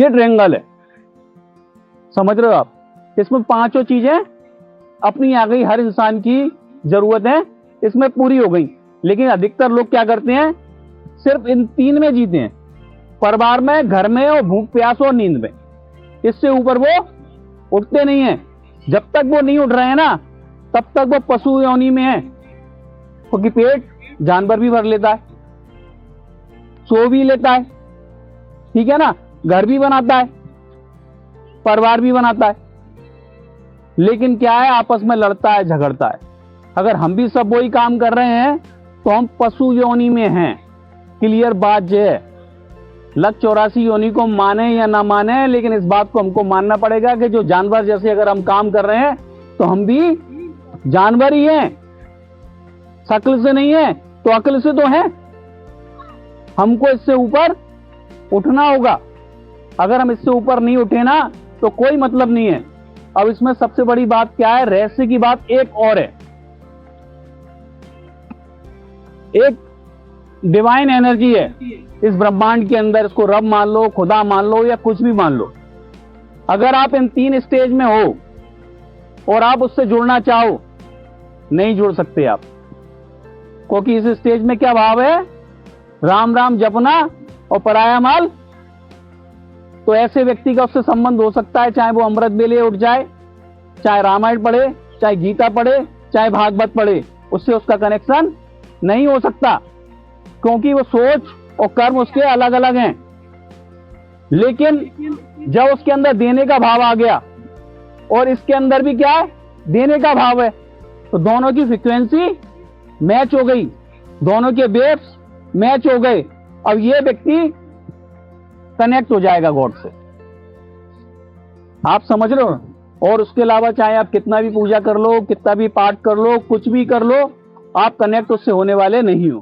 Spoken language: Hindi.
ये ट्रायंगल है, समझ रहे हो आप। इसमें पांचों चीजें अपनी आ गई, हर इंसान की जरूरतें इसमें पूरी हो गई। लेकिन अधिकतर लोग क्या करते हैं, सिर्फ इन तीन में जीते हैं, परिवार में, घर में और भूख प्यास और नींद में। इससे ऊपर वो उठते नहीं है। जब तक वो नहीं उठ रहे हैं ना, तब तक वो पशु योनि में है, क्योंकि पेट जानवर भी भर लेता है, सो भी लेता है, ठीक है ना, घर भी बनाता है, परिवार भी बनाता है। लेकिन क्या है, आपस में लड़ता है, झगड़ता है। अगर हम भी सब वही काम कर रहे हैं तो हम पशु योनि में हैं। क्लियर बात ये है। लग 84 योनि को माने या ना माने, लेकिन इस बात को हमको मानना पड़ेगा कि जो जानवर जैसे अगर हम काम कर रहे हैं तो हम भी जानवर ही हैं। शक्ल से नहीं है तो अक्ल से तो है। हमको इससे ऊपर उठना होगा। अगर हम इससे ऊपर नहीं उठे ना तो कोई मतलब नहीं है। अब इसमें सबसे बड़ी बात क्या है, रहस्य की बात एक और है। एक डिवाइन एनर्जी है इस ब्रह्मांड के अंदर, इसको रब मान लो, खुदा मान लो या कुछ भी मान लो। अगर आप इन तीन स्टेज में हो और आप उससे जुड़ना चाहो, नहीं जुड़ सकते आप, क्योंकि इस स्टेज में क्या भाव है, राम राम जपना और पराया माल। तो ऐसे व्यक्ति का उससे संबंध हो सकता है, चाहे वो अमृत बेले उठ जाए, चाहे रामायण पढ़े, चाहे गीता पढ़े, चाहे भागवत पढ़े, उससे उसका कनेक्शन नहीं हो सकता, क्योंकि वो सोच और कर्म उसके अलग अलग हैं। लेकिन जब उसके अंदर देने का भाव आ गया और इसके अंदर भी क्या है, देने का भाव है, तो दोनों की फ्रीक्वेंसी मैच हो गई, दोनों के वेव्स मैच हो गए। अब ये व्यक्ति कनेक्ट हो जाएगा गॉड से। आप समझ रहे हो। और उसके अलावा चाहे आप कितना भी पूजा कर लो, कितना भी पाठ कर लो, कुछ भी कर लो, आप कनेक्ट उससे होने वाले नहीं हो।